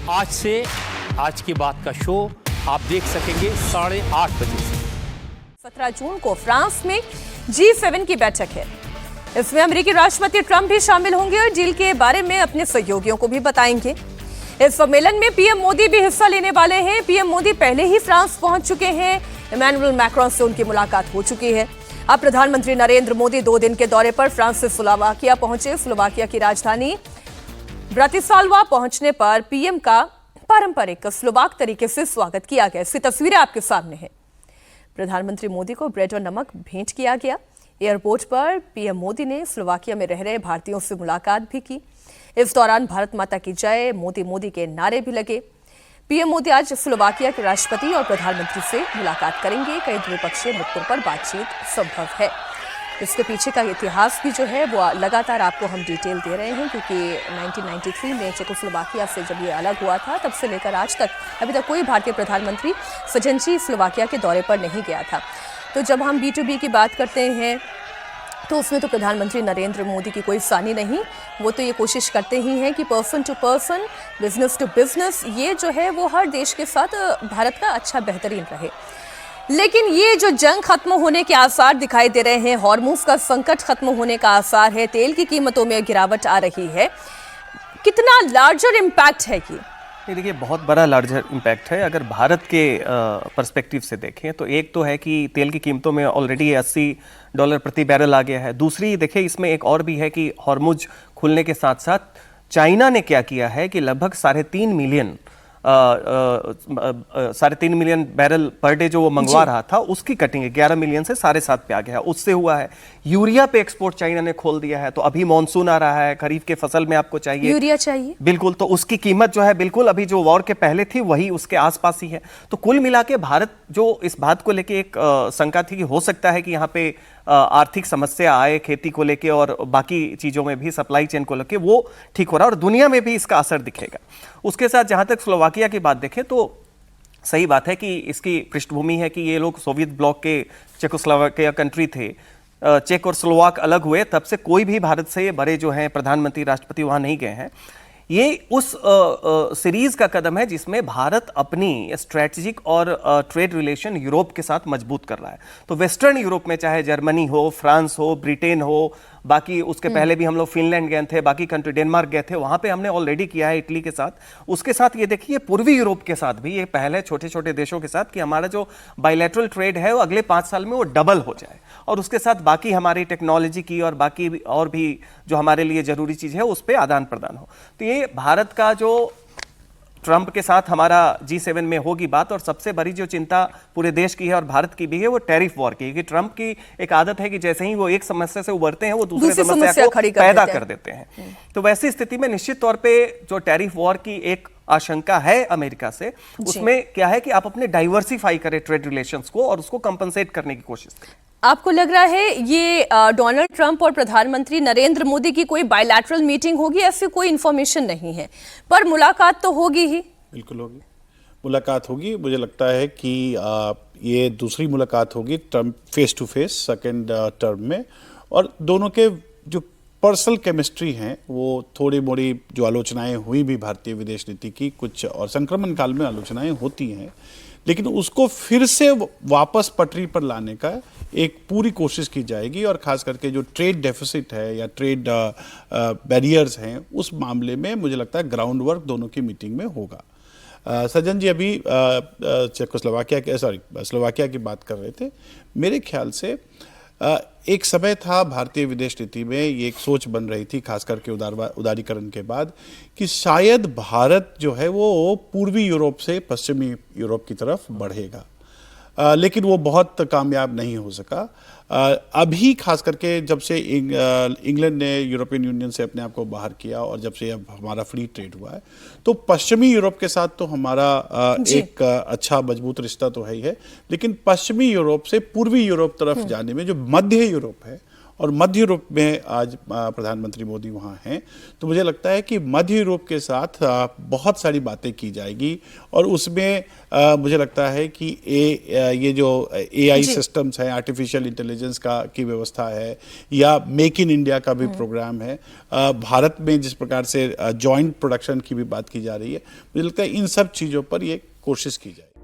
आज से आज की बात का शो आप देख सकेंगे 8:30 बजे से। 17 जून को फ्रांस में G7 की बैठक है। इसमें अमेरिकी राष्ट्रपति ट्रंप भी शामिल होंगे और डील के बारे में अपने सहयोगियों को भी बताएंगे। इस सम्मेलन में पीएम मोदी भी हिस्सा लेने वाले हैं। पीएम मोदी पहले ही फ्रांस पहुंच चुके हैं। इमैनुअल मैक्रोन से उनकी मुलाकात हो चुकी है। अब प्रधानमंत्री नरेंद्र मोदी 2 दिन के दौरे पर फ्रांस से स्लोवाकिया पहुंचे। स्लोवाकिया की राजधानी ब्रातिस्लावा पहुंचने पर पीएम का पारंपरिक स्लोवाक तरीके से स्वागत किया गया। इसकी तस्वीरें आपके सामने हैं। प्रधानमंत्री मोदी को ब्रेड और नमक भेंट किया गया। एयरपोर्ट पर पीएम मोदी ने स्लोवाकिया में रह रहे भारतीयों से मुलाकात भी की। इस दौरान भारत माता की जय, मोदी मोदी के नारे भी लगे। पीएम मोदी आज स्लोवाकिया के राष्ट्रपति और प्रधानमंत्री से मुलाकात करेंगे। कई द्विपक्षीय मुद्दों पर बातचीत संभव है। इसके पीछे का इतिहास भी जो है वो लगातार आपको हम डिटेल दे रहे हैं, क्योंकि 1993 में चेकोस्लोवाकिया से जब ये अलग हुआ था तब से लेकर आज तक अभी तक कोई भारतीय प्रधानमंत्री सजनची स्लोवाकिया के दौरे पर नहीं गया था। तो जब हम B2B की बात करते हैं तो उसमें तो प्रधानमंत्री नरेंद्र मोदी की कोई सानी नहीं। वो तो ये कोशिश करते ही हैं कि person to person, business to business, ये जो है वो हर देश के साथ भारत का अच्छा बेहतरीन रहे। लेकिन ये जो जंग खत्म होने के आसार दिखाई दे रहे हैं, हॉर्मुज़ का संकट खत्म होने का आसार है, तेल की कीमतों में गिरावट आ रही है, कितना लार्जर इम्पैक्ट है ये? देखिए, बहुत बड़ा लार्जर इम्पैक्ट है। अगर भारत के पर्सपेक्टिव से देखें तो एक तो है कि तेल की कीमतों में ऑलरेडी $80 प्रति बैरल आ गया है। दूसरी देखिए, इसमें एक और भी है कि हॉर्मुज खुलने के साथ साथ चाइना ने क्या किया है कि लगभग 3.5 मिलियन बैरल पर डे जो वो मंगवा रहा था, उसकी कटिंग 11 मिलियन से 7.5 पे आ गया है। उससे हुआ है यूरिया पे एक्सपोर्ट चाइना ने खोल दिया है। तो अभी मॉनसून आ रहा है, खरीफ के फसल में आपको चाहिए यूरिया चाहिए, बिल्कुल, तो उसकी कीमत जो है बिल्कुल अभी जो वॉर के पहले थी वही उसके आसपास ही है। तो कुल मिला के भारत जो इस बात को लेके एक शंका थी कि हो सकता है कि यहाँ पे आर्थिक समस्या आए खेती को लेके और बाकी चीज़ों में भी, सप्लाई चेन को लेके, वो ठीक हो रहा है और दुनिया में भी इसका असर दिखेगा। उसके साथ जहाँ तक स्लोवाकिया की बात देखें तो सही बात है कि इसकी पृष्ठभूमि है कि ये लोग सोवियत ब्लॉक के चेकोस्लोवाकिया कंट्री थे। चेक और स्लोवाक अलग हुए तब से कोई भी भारत से बड़े जो हैं प्रधानमंत्री, राष्ट्रपति वहाँ नहीं गए हैं। ये उस सीरीज का कदम है जिसमें भारत अपनी स्ट्रेटेजिक और ट्रेड रिलेशन यूरोप के साथ मजबूत कर रहा है। तो वेस्टर्न यूरोप में चाहे जर्मनी हो, फ्रांस हो, ब्रिटेन हो, बाकी उसके पहले भी हम लोग फिनलैंड गए थे, बाकी कंट्री डेनमार्क गए थे, वहाँ पे हमने ऑलरेडी किया है इटली के साथ। उसके साथ ये देखिए पूर्वी यूरोप के साथ भी ये पहले छोटे छोटे देशों के साथ कि हमारा जो बायलैटरल ट्रेड है वो अगले 5 साल में वो डबल हो जाए और उसके साथ बाकी हमारी टेक्नोलॉजी की और बाकी और भी जो हमारे लिए जरूरी चीज़ है उस पर आदान प्रदान हो। तो ये भारत का जो ट्रंप के साथ हमारा G7 में होगी बात, और सबसे बड़ी जो चिंता पूरे देश की है और भारत की भी है वो टैरिफ वॉर की। कि ट्रंप की एक आदत है कि जैसे ही वो एक समस्या से उबरते हैं वो दूसरी समस्या को पैदा कर देते हैं। तो वैसी स्थिति में निश्चित तौर पे जो टैरिफ वॉर की एक आशंका है अमेरिका से, उसमें क्या है कि आप अपने डाइवर्सिफाई करें ट्रेड रिलेशंस को और उसको कंपनसेट करने की कोशिश करें। आपको लग रहा है ये डोनाल्ड ट्रंप और प्रधानमंत्री नरेंद्र मोदी की कोई बायलैटरल मीटिंग होगी? ऐसी कोई इंफॉर्मेशन नहीं है, पर मुलाकात तो होगी ही। बिल्कुल होगी, मुलाकात होगी। मुझे लगता है कि ये दूसरी मुलाकात होगी Trump face to face second term में, और दोनों के जो पर्सनल केमिस्ट्री हैं वो थोड़ी मोड़ी जो आलोचनाएं हुई भी भारतीय विदेश नीति की कुछ और संक्रमण काल में आलोचनाएं होती हैं, लेकिन उसको फिर से वापस पटरी पर लाने का एक पूरी कोशिश की जाएगी। और खास करके जो ट्रेड डेफिसिट है या ट्रेड बैरियर्स हैं उस मामले में मुझे लगता है ग्राउंड वर्क दोनों की मीटिंग में होगा। सज्जन जी अभी स्लोवाकिया की बात कर रहे थे। मेरे ख्याल से एक समय था भारतीय विदेश नीति में ये एक सोच बन रही थी, खास करके उदारीकरण के बाद, कि शायद भारत जो है वो पूर्वी यूरोप से पश्चिमी यूरोप की तरफ बढ़ेगा, लेकिन वो बहुत कामयाब नहीं हो सका। अभी खास करके जब से इंग्लैंड ने यूरोपियन यूनियन से अपने आप को बाहर किया और जब से अब हमारा फ्री ट्रेड हुआ है, तो पश्चिमी यूरोप के साथ तो हमारा एक अच्छा मजबूत रिश्ता तो है ही है, लेकिन पश्चिमी यूरोप से पूर्वी यूरोप तरफ जाने में जो मध्य यूरोप है और मध्य यूरोप में आज प्रधानमंत्री मोदी वहाँ हैं, तो मुझे लगता है कि मध्य यूरोप के साथ बहुत सारी बातें की जाएगी और उसमें मुझे लगता है कि ये जो AI सिस्टम्स हैं, आर्टिफिशियल इंटेलिजेंस की व्यवस्था है, या मेक इन इंडिया का भी प्रोग्राम है, भारत में जिस प्रकार से जॉइंट प्रोडक्शन की भी बात की जा रही है, मुझे लगता है इन सब चीज़ों पर ये कोशिश की जाए।